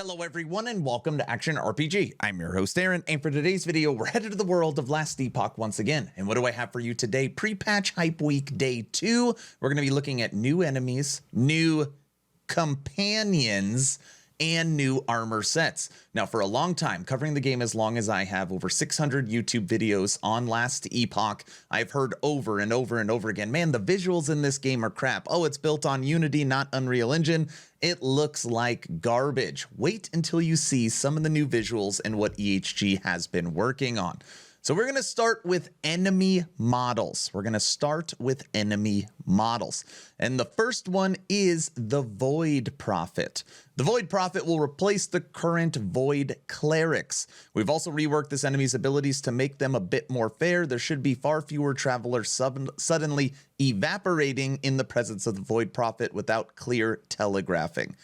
Hello everyone and welcome to Action RPG. I'm your host Aaron, and for today's video we're headed to the world of Last Epoch once again. And what do I have for you today? Pre-patch Hype Week Day 2. We're going to be looking at new enemies, new companions, and new armor sets. Now for a long time, covering the game as long as I have, over 600 YouTube videos on Last Epoch, I've heard over and over and over again, man, the visuals in this game are crap. Oh, it's built on Unity, not Unreal Engine. It looks like garbage. Wait until you see some of the new visuals and what EHG has been working on. So we're going to start with enemy models. And the first one is the Void Prophet. The Void Prophet will replace the current Void Clerics. We've also reworked this enemy's abilities to make them a bit more fair. There should be far fewer travelers suddenly evaporating in the presence of the Void Prophet without clear telegraphing.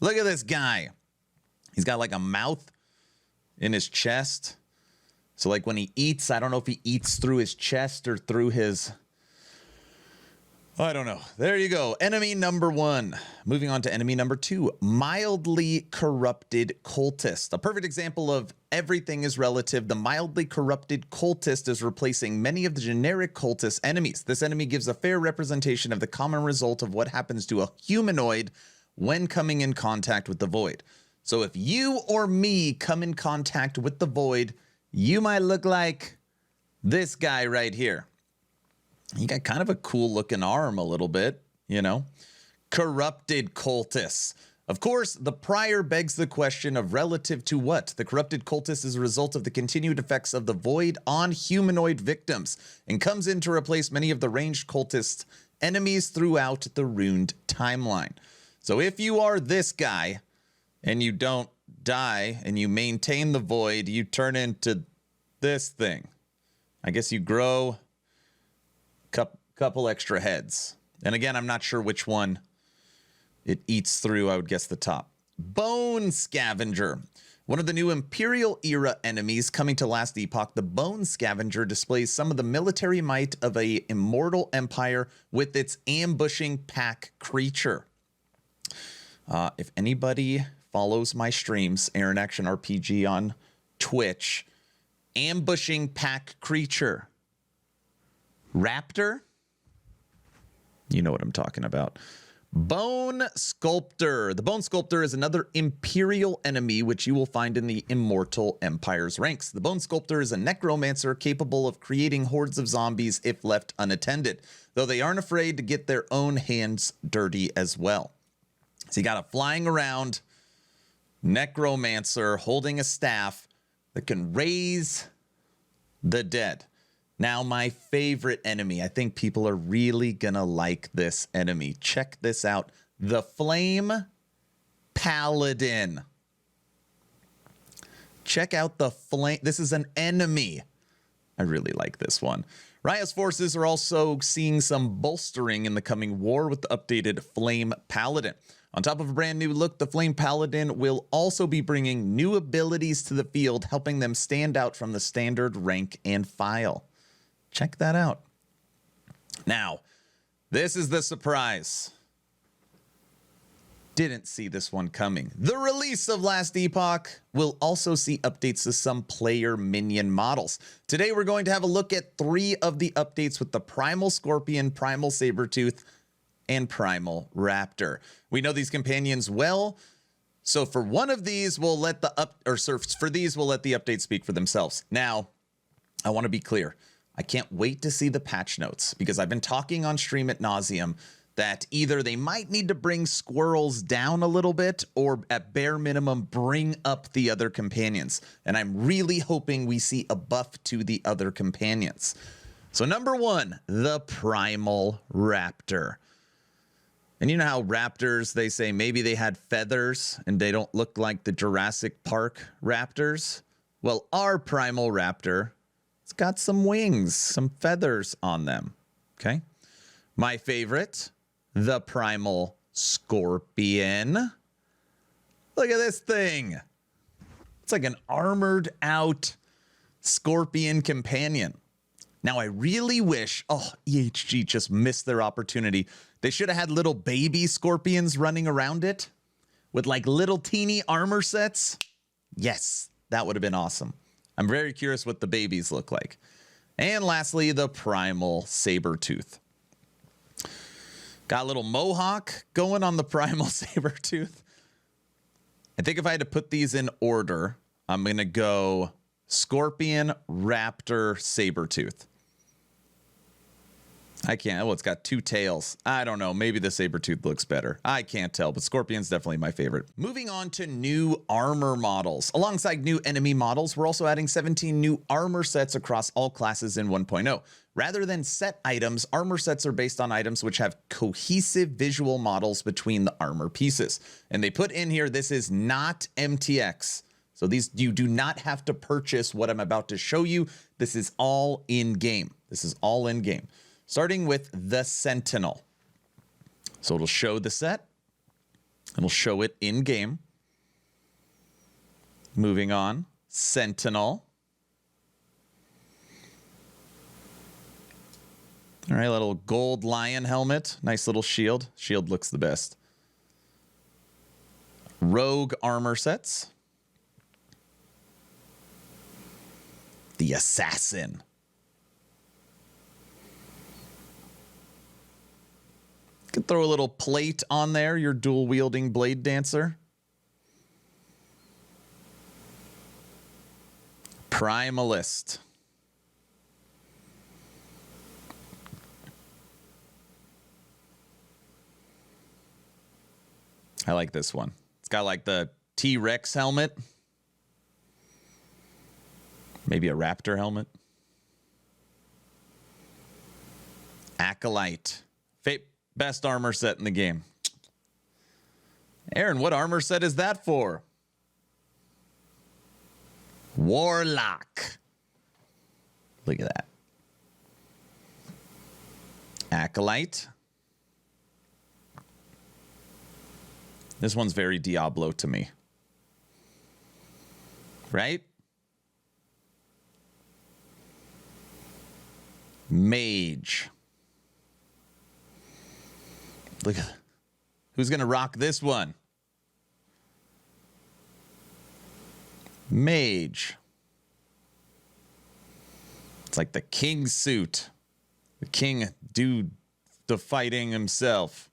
Look at this guy. He's got like a mouth in his chest. So like when he eats, I don't know if he eats through his chest or through his... I don't know. There you go. Enemy number 1. Moving on to enemy number 2. Mildly corrupted cultist. A perfect example of everything is relative. The mildly corrupted cultist is replacing many of the generic cultist enemies. This enemy gives a fair representation of the common result of what happens to a humanoid when coming in contact with the void. So if you or me come in contact with the void, you might look like this guy right here. He got kind of a cool looking arm a little bit, you know. Corrupted cultists. Of course, the prior begs the question of relative to what? The corrupted cultist is a result of the continued effects of the void on humanoid victims and comes in to replace many of the ranged cultist enemies throughout the runed timeline. So if you are this guy and you don't die and you maintain the void, you turn into this thing. I guess you grow couple extra heads. And again, I'm not sure which one it eats through. I would guess the top. Bone Scavenger. One of the new Imperial era enemies coming to Last Epoch, the Bone Scavenger displays some of the military might of a immortal empire with its ambushing pack creature. If anybody follows my streams, Aaron Action RPG on Twitch, ambushing pack creature. Raptor? You know what I'm talking about. Bone Sculptor. The Bone Sculptor is another Imperial enemy which you will find in the Immortal Empire's ranks. The Bone Sculptor is a necromancer capable of creating hordes of zombies if left unattended, though they aren't afraid to get their own hands dirty as well. So you got a flying around necromancer holding a staff that can raise the dead. Now, my favorite enemy. I think people are really gonna like this enemy. Check this out. The Flame Paladin. Check out the flame. This is an enemy. I really like this one. Riot's forces are also seeing some bolstering in the coming war with the updated Flame Paladin. On top of a brand new look, the Flame Paladin will also be bringing new abilities to the field, helping them stand out from the standard rank and file. Check that out. Now, this is the surprise. Didn't see this one coming. The release of Last Epoch will also see updates to some player minion models. Today, we're going to have a look at 3 of the updates with the Primal Scorpion, Primal Sabertooth, and Primal Raptor. We know these companions well, so for one of these, we'll let the updates speak for themselves. Now, I want to be clear. I can't wait to see the patch notes because I've been talking on stream ad nauseum that either they might need to bring squirrels down a little bit or at bare minimum bring up the other companions. And I'm really hoping we see a buff to the other companions. So number 1, the Primal Raptor. And you know how raptors, they say maybe they had feathers and they don't look like the Jurassic Park raptors? Well, our Primal Raptor, it's got some wings, some feathers on them, okay? My favorite, the Primal Scorpion. Look at this thing. It's like an armored out scorpion companion. Now, I really wish, EHG just missed their opportunity. They should have had little baby scorpions running around it with like little teeny armor sets. Yes, that would have been awesome. I'm very curious what the babies look like. And lastly, the Primal Sabertooth. Got a little mohawk going on the Primal Sabertooth. I think if I had to put these in order, I'm going to go Scorpion, Raptor, Sabertooth. I can't. Oh, it's got two tails. I don't know. Maybe the Sabertooth looks better. I can't tell, but Scorpion's definitely my favorite. Moving on to new armor models. Alongside new enemy models, we're also adding 17 new armor sets across all classes in 1.0. Rather than set items, armor sets are based on items which have cohesive visual models between the armor pieces. And they put in here, this is not MTX. So these, you do not have to purchase what I'm about to show you. This is all in game. This is all in game. Starting with the Sentinel. So it'll show the set. It'll show it in game. Moving on, Sentinel. All right, little gold lion helmet. Nice little shield. Shield looks the best. Rogue armor sets. The Assassin. Could throw a little plate on there, your dual-wielding blade dancer. Primalist. I like this one. It's got like the T-Rex helmet. Maybe a raptor helmet. Acolyte. Best armor set in the game. Aaron, what armor set is that for? Warlock. Look at that. Acolyte. This one's very Diablo to me. Right? Mage. Look at who's going to rock this one. Mage. It's like the king suit. The king do the fighting himself.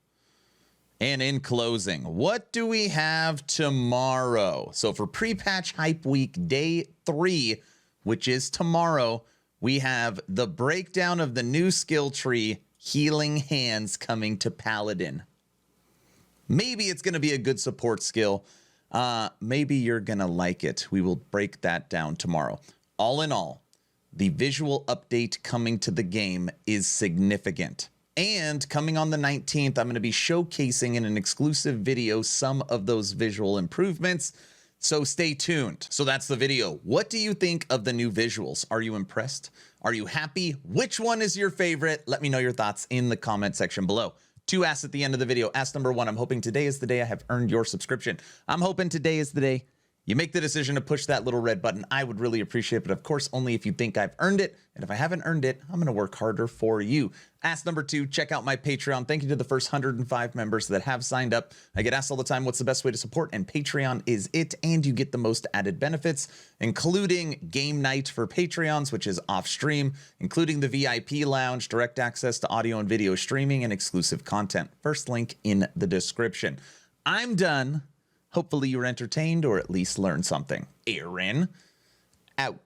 And in closing, what do we have tomorrow? So for pre-patch hype week day 3, which is tomorrow, we have the breakdown of the new skill tree, Healing Hands, coming to Paladin. Maybe it's going to be a good support skill. Maybe you're going to like it. We will break that down tomorrow. All in all, the visual update coming to the game is significant. And coming on the 19th, I'm going to be showcasing in an exclusive video some of those visual improvements. So stay tuned. So that's the video. What do you think of the new visuals? Are you impressed? Are you happy? Which one is your favorite? Let me know your thoughts in the comment section below. 2 asks at the end of the video. Ask number 1, I'm hoping today is the day I have earned your subscription. I'm hoping today is the day you make the decision to push that little red button. I would really appreciate it, but of course, only if you think I've earned it. And if I haven't earned it, I'm going to work harder for you. Ask number 2, check out my Patreon. Thank you to the first 105 members that have signed up. I get asked all the time, what's the best way to support? And Patreon is it. And you get the most added benefits, including game night for Patreons, which is off stream, including the VIP lounge, direct access to audio and video streaming, and exclusive content. First link in the description. I'm done. Hopefully you were entertained or at least learned something. Aaron, out.